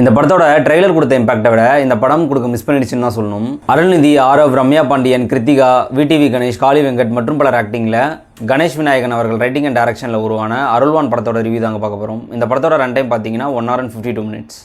இந்த படத்தோட ட்ரெய்லர் கொடுத்த இம்பாக்டை விட இந்த படம் கொடுக்க மிஸ் பண்ணிடுச்சுன்னு தான் சொல்லணும். அருள்நிதி, ஆரவ், ரம்யா பாண்டியன், கிருத்திகா, விடிவி கணேஷ், காளி வெங்கட் மற்றும் பலர் ஆக்டிங்கில் கணேஷ் விநாயகன் அவர்கள் ரைட்டிங் அண்ட் டைரக்ஷனில் உருவான அருள்வான் படத்தோட ரிவ்யூ தாங்க பார்க்க போகிறோம். இந்த படத்தோட ரன் டைம் பார்த்தீங்கன்னா 1 hour and 52 minutes.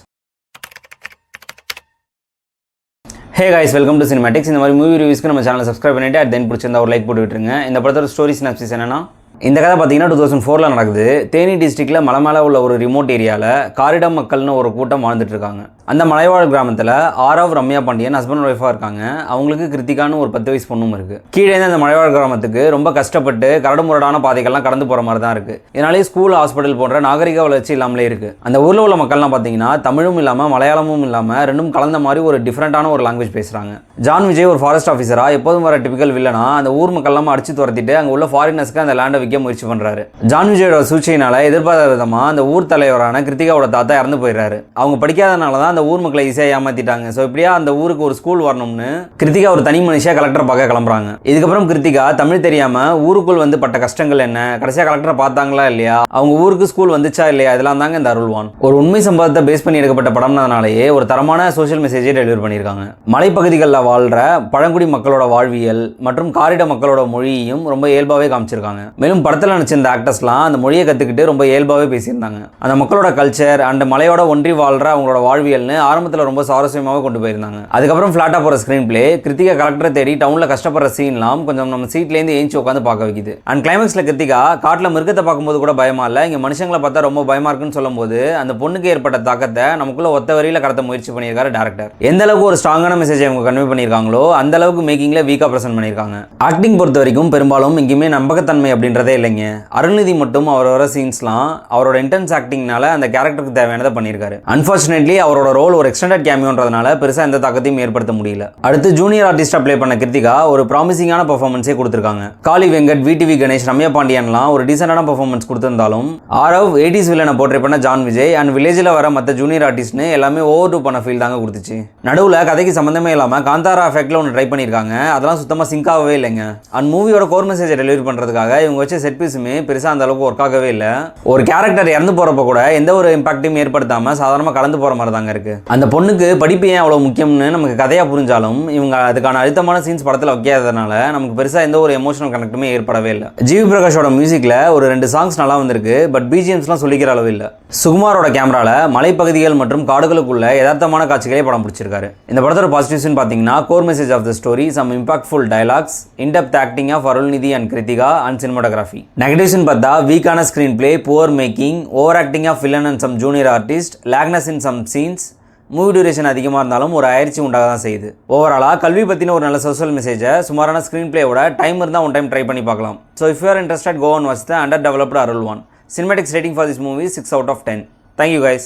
Hey guys, welcome to cinematics. இந்த மாதிரி மூவி ரிவ்யூஸ்க்கு நம்ம சேனலை சப்ஸ்கிரைப் பண்ணிவிட்டு தென் பிடிச்சிருந்தா ஒரு லைக் போட்டு விட்டுருங்க. இந்த படத்தோட ஸ்டோரி சினாப்சிஸ் என்னன்னா, இந்த கதை பார்த்தீங்கன்னா 2004 நடக்குது. தேனி டிஸ்ட்ரிக்டில் மலை மேலே உள்ள ஒரு ரிமோட் ஏரியாவில் காரிடம் மக்கள்னு ஒரு கூட்டம் வாழ்ந்துட்டு இருக்காங்க. அந்த மலைவாழ் கிராமத்தில் ஆரவ், ரம்யா பாண்டியன் ஹஸ்பண்ட் ஒய்ஃபாக இருக்காங்க. அவங்களுக்கு கிருத்திகான்னு ஒரு 10 வயசு பொண்ணும் இருக்குது. கீழே அந்த மலைவாழ் கிராமத்துக்கு ரொம்ப கஷ்டப்பட்டு கரடுமுரடான பாதைகள்லாம் கடந்து போகிற மாதிரி தான் இருக்குது. இதனாலே ஸ்கூல், ஹாஸ்பிட்டல் போன்ற நாகரிக வளர்ச்சி இல்லாமலே இருக்குது. அந்த ஊரில் உள்ள மக்கள்லாம் பார்த்தீங்கன்னா தமிழும் இல்லாமல் மலையாளமும் இல்லாமல் ரெண்டும் கலந்த மாதிரி ஒரு டிஃப்ரெண்ட்டான ஒரு லாங்குவேஜ் பேசுகிறாங்க. ஜான் விஜய் ஒரு ஃபாரஸ்ட் ஆஃபீஸராக எப்போதும் வர டிபிக்கல் வில்லனா அந்த ஊர் மக்கள்லாம் அடிச்சு துரத்திட்டு அங்கே உள்ள ஃபாரினர்ஸ்க்கு அந்த லேண்டை விற்க முயற்சி பண்ணுறாரு. ஜான் விஜயோட சூழ்ச்சியினால எதிர்பார்த்த விதமாக அந்த ஊர் தலைவரான கிருத்திகாவோட தாத்தா இறந்து போயிடுறாரு. அவங்க படிக்காதனால தான் அந்த ஊர் மக்களை ஈஸியாக ஏமாத்திட்டாங்க. ஸோ இப்படியா அந்த ஊருக்கு ஒரு ஸ்கூல் வரணும்னு கிருத்திகா ஒரு தனி மனுஷியா கலெக்டரை பார்க்க கிளம்புறாங்க. இதுக்கப்புறம் கிருத்திகா தமிழ் தெரியாமல் ஊருக்குள் வந்து பட்ட கஷ்டங்கள் என்ன, கடைசியாக கலெக்டரை பார்த்தாங்களா இல்லையா, அவங்க ஊருக்கு ஸ்கூல் வந்துச்சா இல்லையா, இதெல்லாம் தாங்க இந்த அருள்வான். ஒரு உண்மை சம்பவத்தை பேஸ் பண்ணி எடுக்கப்பட்ட படம்னாலேயே ஒரு தரமான சோஷியல் மெசேஜை டெலிவர் பண்ணியிருக்காங்க. மலைப்பகுதிகளில் வாழ்ற பழங்குடி மக்களோட வாழ்வியல் மற்றும் காரிட மக்களோட மொழியையும் ரொம்ப இயல்பாகவே காமிச்சிருக்காங்க. மேலும் படத்தில் நினச்ச இந்த ஆக்டர்ஸ்லாம் அந்த மொழியை கற்றுக்கிட்டு ரொம்ப இயல்பாகவே பேசியிருந்தாங்க. அந்த மக்களோட கல்ச்சர் அண்ட் மலையோட ஒன்றி வாழ்ற அவங்களோட வாழ்வியல்னு ஆரம்பத்தில் ரொம்ப சுவாரஸ்யமாக கொண்டு போயிருந்தாங்க. அதுக்கப்புறம் ஃபிளாட்டாக போகிற ஸ்க்ரீன் பிளே, கிருத்திகா கலெக்டரை தேடி டவுனில் கஷ்டப்படுற சீன்லாம் கொஞ்சம் நம்ம சீட்லேருந்து ஏஞ்சி உட்காந்து பார்க்க வைக்குது. அண்ட் கிளைமேக்ஸில் கிருத்திகா காட்டில் மிருகத்தை பார்க்கும்போது கூட பயமா இல்லை, இங்கே மனுஷங்களை பார்த்தா ரொம்ப பயமா இருக்குன்னு சொல்லும் போது அந்த பொண்ணுக்கு ஏற்பட்ட தாக்கத்தை நமக்குள்ள ஒத்த வரியில் கடத்த முயற்சி பண்ணியிருக்காரு டேரக்டர். எந்த அளவுக்கு ஒரு ஸ்ட்ராங்கான மெசேஜை அவங்க கன்வே பண்ணியிருக்காங்களோ அந்த அளவுக்கு மேக்கிங்கில் வீக்காக ப்ரெசென்ட் பண்ணியிருக்காங்க. ஆக்டிங் பொறுத்த வரைக்கும் பெரும்பாலும் எங்கேயுமே நம்பகத்தன்மை அப்படின்றதே இல்லைங்க. அருள்நிதி மட்டும் அவரோட சீன்ஸ்லாம் அவரோட இன்டென்ஸ் ஆக்டிங்னால அந்த கேரக்டருக்கு தேவையானதை பண்ணியிருக்காரு. அன்ஃபார்ச்சுனேட்லி அவரோட ரோல் ஒரு எக்ஸ்டெண்டட் கேமியோன்றதுனால பெருசாக எந்த தாக்கத்தையும் ஏற்படுத்த முடியல. அடுத்து ஜூனியர் ஆர்டிஸ்டா ப்ளே பண்ண கிருத்திகா ஒரு ப்ராமிசிங்கான பெர்ஃபார்மன்ஸே கொடுத்துருக்காங்க. காளி வெங்கட், விடிவி கணேஷ், ரம்யா பாண்டியன்லாம் ஒரு டீசென்டான பெர்ஃபார்மன்ஸ் கொடுத்திருந்தாலும் ஆரவ் 80s வில்லனை போர்ட்ரே பண்ண ஜான் விஜய் அண்ட் வில்லேஜில் வர மற்ற ஜூனியர் ஆர்டிஸ்ட்னு எல்லாமே ஓவர் டூ பண்ண ஃபீல் தாங்க கொடுத்துச்சு. நடுவில் கதைக்கு சம்மந்தமே இல்லாமல் காந்தாரா எஃபெக்ட்ல ஒன்று ட்ரை பண்ணியிருக்காங்க. அதெல்லாம் சுத்தமாக சிங்க் ஆகவே இல்லைங்க. அண்ட் மூவியோட கோர் மெசேஜை டெலிவரி பண்ணுறதுக்காக இவங்க வச்ச செட் பீஸுமே பெருசாக அந்த அளவுக்கு ஒர்க் ஆகவே இல்லை. ஒரு கேரக்டர் இறந்து போகிறப்ப கூட எந்த ஒரு இம்பாக்டையும் ஏற்படுத்தாமல் சாதாரணமாக கலந்து போகிற மாதிரி தாங்க இருக்குது. அந்த பொண்ணுக்கு படிப்பு ஏன் அவ்வளோ முக்கியம்னு நமக்கு கதையாக புரிஞ்சாலும் இவங்க அதுக்கான அழுத்தமான சீன்ஸ் படத்தில் வைக்காததுனால நமக்கு பெருசாக எந்த ஒரு எமோஷனல் கனெக்ட்டுமே ஏற்படவே இல்லை. ஜிவி பிரகாஷோட மியூசிக்கில் ஒரு 2 சாங்ஸ் நல்லா வந்திருக்கு. பட் பிஜிஎம்ஸ்லாம் சொல்லிக்கிற அளவு இல்லை. சுகுமாரோட கேமராவில் மலைப்பகுதிகள் மற்றும் காடுகளுக்குள்ள யதார்த்தமான காட்சிகளே படம் பிடிச்சிருக்காரு. இந்த படத்தோட பாசிட்டிவ்ஸ்னு பார்த்தீங்கன்னா core message of the story, some impactful dialogues, in depth acting of Arulnithi and Kiruthika and cinematography. நெகட்டிவ்ஸ்னு பார்த்தா வீக்கான screen play, poor making, over acting of villain and some junior artist, lagness in some scenes, movie duration அதிகமாக இருந்தாலும் ஒரு அயற்சி உண்டாக தான் செய்யுது. ஓவராலாக கல்வி பற்றின ஒரு நல்ல சோஷியல் மெசேஜை சுமாரான ஸ்க்ரீன் பிளேயோட டைம் இருந்தால் ஒன் டைம் ட்ரை பண்ணி பார்க்கலாம். So if you are interested, go and watch the under developed அருள்வான். Cinematics rating for this movie 6 out of 10. Thank you guys.